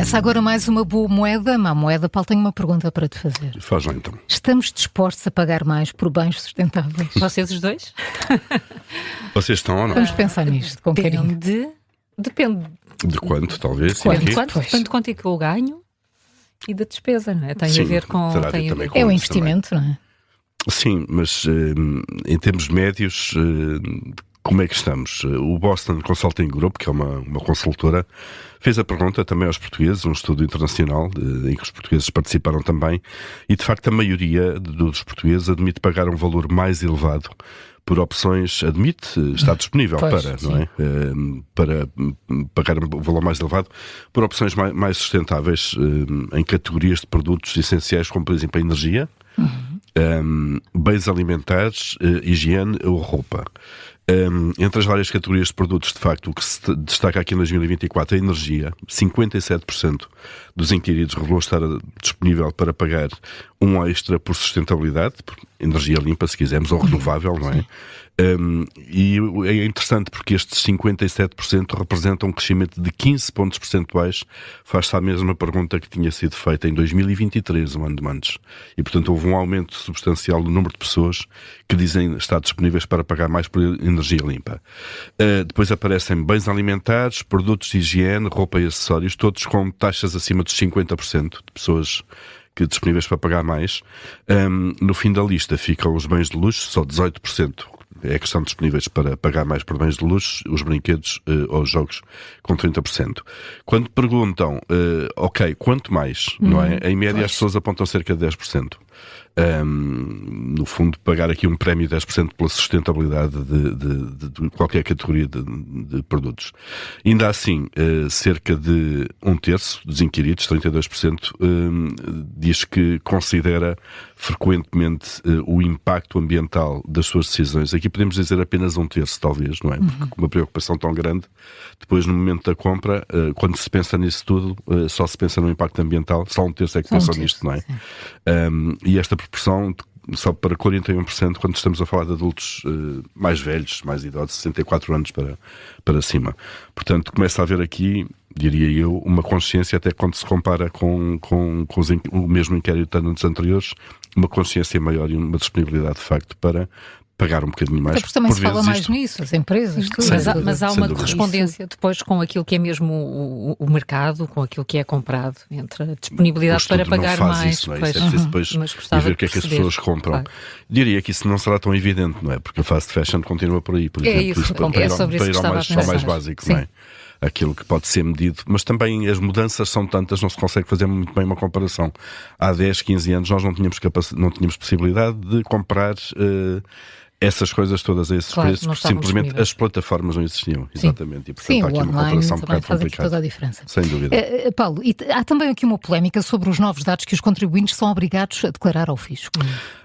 Começa agora mais uma boa moeda. Má moeda, Paulo, tenho uma pergunta para te fazer. Faz lá então. Estamos dispostos a pagar mais por bens sustentáveis? Vocês os dois? Vocês estão ou não? Vamos pensar nisto com carinho. Depende De quanto, talvez? De quanto? Sim, aqui? Depende de quanto é que eu ganho e da despesa, não é? Tem Sim, a ver com... terá a ver tem a também ver com É um isso investimento, não é? Sim, mas em termos médios, como é que estamos? O Boston Consulting Group, que é uma consultora, fez a pergunta também aos portugueses, um estudo internacional em que os portugueses participaram também, e de facto a maioria dos portugueses admite pagar um valor mais elevado por opções, está disponível Pois, para, sim. não é? Para pagar um valor mais elevado por opções mais sustentáveis em categorias de produtos essenciais, como por exemplo a energia, bens alimentares, higiene ou roupa. Entre as várias categorias de produtos, de facto, o que se destaca aqui em 2024 é a energia. 57% dos inquiridos revelou estar disponível para pagar um extra por sustentabilidade, por energia limpa, se quisermos, ou renovável, não é? E é interessante porque estes 57% representam um crescimento de 15 pontos percentuais face à mesma pergunta que tinha sido feita em 2023, um ano antes. E, portanto, houve um aumento substancial do número de pessoas que dizem estar disponíveis para pagar mais por energia limpa. Depois aparecem bens alimentares, produtos de higiene, roupa e acessórios, todos com taxas acima dos 50% de pessoas que disponíveis para pagar mais. No fim da lista ficam os bens de luxo, só 18% é que estão disponíveis para pagar mais por bens de luxo, os brinquedos ou os jogos com 30%. Quando perguntam, ok, quanto mais, não é? Em média as pessoas apontam cerca de 10%. No fundo, pagar aqui um prémio de 10% pela sustentabilidade de qualquer categoria de produtos. Ainda assim, cerca de um terço dos inquiridos, 32%, diz que considera frequentemente o impacto ambiental das suas decisões. Aqui podemos dizer apenas um terço, talvez, não é? Porque com uma preocupação tão grande, depois no momento da compra, quando se pensa nisso tudo, só se pensa no impacto ambiental, só um terço é que pensa nisto, não é? E esta proporção, só para 41%, quando estamos a falar de adultos mais velhos, mais idosos, 64 anos para cima. Portanto, começa a haver aqui, diria eu, uma consciência, até quando se compara com o mesmo inquérito de anos anteriores, uma consciência maior e uma disponibilidade de facto para pagar um bocadinho mais. Até porque também por se fala vezes mais isto. nisso, as empresas, tudo. Mas há sem uma dúvida. correspondência depois com aquilo que é mesmo o mercado, com aquilo que é comprado, entre a disponibilidade O para estudo não pagar faz mais. isso, não é? Pois, Isso é preciso depois mas ir gostava ver o de que é que as perceber. pessoas compram. Claro. Diria que isso não será tão evidente, não é? Porque a fast fashion continua por aí, por É exemplo. isso, para é sobre isso que ir ao estava a mais, ao mais pensar. básico, Sim. não é? Aquilo que pode ser medido, mas também as mudanças são tantas, não se consegue fazer muito bem uma comparação. Há 10, 15 anos nós não tínhamos possibilidade de comprar essas coisas todas a esses Claro, preços, não porque estavam simplesmente disponíveis. as plataformas não existiam. Exatamente. E, portanto, Sim, há o aqui uma online comparação um também bocado faz aqui toda a complicada. diferença. Sem dúvida. Paulo, e há também aqui uma polémica sobre os novos dados que os contribuintes são obrigados a declarar ao fisco.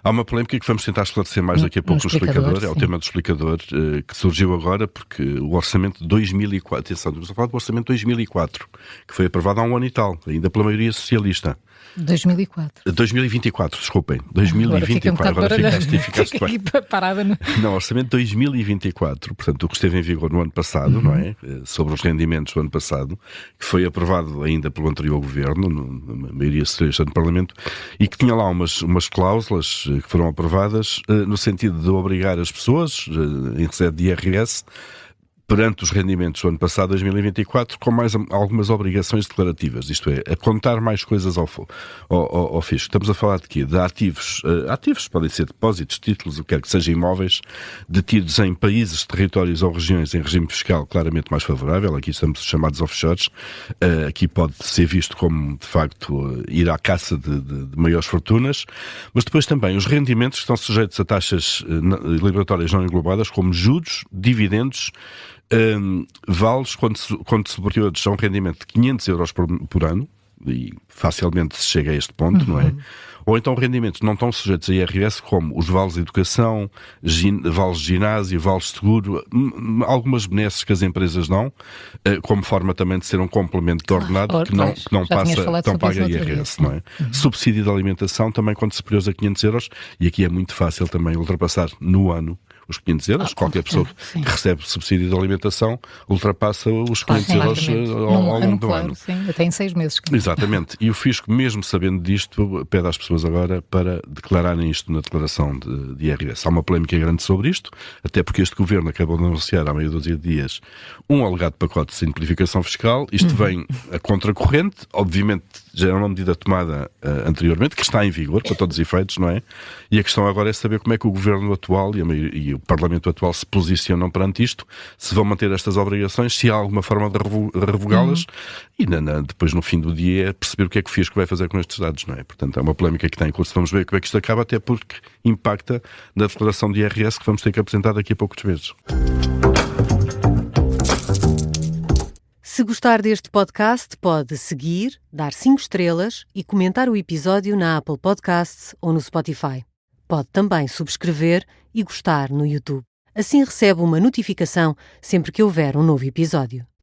Há uma polémica que vamos tentar esclarecer mais daqui a pouco no explicador. É o sim. tema do explicador que surgiu agora porque o orçamento de 2004, atenção, estamos a falar do orçamento de 2004, que foi aprovado há um ano e tal, ainda pela maioria socialista. 2004. 2024, desculpem. 2024. Agora ficaste bem. Parada no... Não, orçamento de 2024, portanto, o que esteve em vigor no ano passado, não é? Sobre os rendimentos do ano passado, que foi aprovado ainda pelo anterior governo, na maioria socialista do Parlamento, e que tinha lá umas cláusulas que foram aprovadas no sentido de obrigar as pessoas, em sede de IRS, perante os rendimentos do ano passado, 2024, com mais algumas obrigações declarativas, isto é, a contar mais coisas ao fisco. Estamos a falar de quê? De ativos. Ativos podem ser depósitos, títulos, o que quer que seja, imóveis, detidos em países, territórios ou regiões em regime fiscal claramente mais favorável. Aqui estamos chamados offshores. Aqui pode ser visto como, de facto, ir à caça de maiores fortunas. Mas depois também os rendimentos que estão sujeitos a taxas liberatórias não englobadas, como juros, dividendos, vales quando superiores a um rendimento de 500 euros por ano, e facilmente se chega a este ponto, não é? Ou então rendimentos não tão sujeitos a IRS, como os vales de educação, vales de ginásio, vales de seguro, algumas benesses que as empresas dão, como forma também de ser um complemento de ordenado que não paga IRS, não é? Subsídio de alimentação também quando superiores a 500 euros, e aqui é muito fácil também ultrapassar no ano os 500 euros. Qualquer pessoa sim. que recebe subsídio de alimentação ultrapassa os Claro, 500 euros claramente. ao longo do claro, ano. sim, até em 6 meses. Exatamente. E o Fisco, mesmo sabendo disto, pede às pessoas agora para declararem isto na declaração de IRS. Há uma polémica grande sobre isto, até porque este governo acabou de anunciar há meia dúzia de dias um alegado pacote de simplificação fiscal. Isto vem a contracorrente, obviamente já é uma medida tomada anteriormente, que está em vigor para todos os efeitos, não é? E a questão agora é saber como é que o governo atual e o Parlamento atual se posicionam perante isto, se vão manter estas obrigações, se há alguma forma de revogá-las, e depois no fim do dia é perceber o que é que o Fisco vai fazer com estes dados, não é? Portanto, é uma polémica que está em curso. Vamos ver como é que isto acaba, até porque impacta na declaração de IRS que vamos ter que apresentar daqui a poucos meses. Se gostar deste podcast, pode seguir, dar 5 estrelas e comentar o episódio na Apple Podcasts ou no Spotify. Pode também subscrever e gostar no YouTube. Assim recebe uma notificação sempre que houver um novo episódio.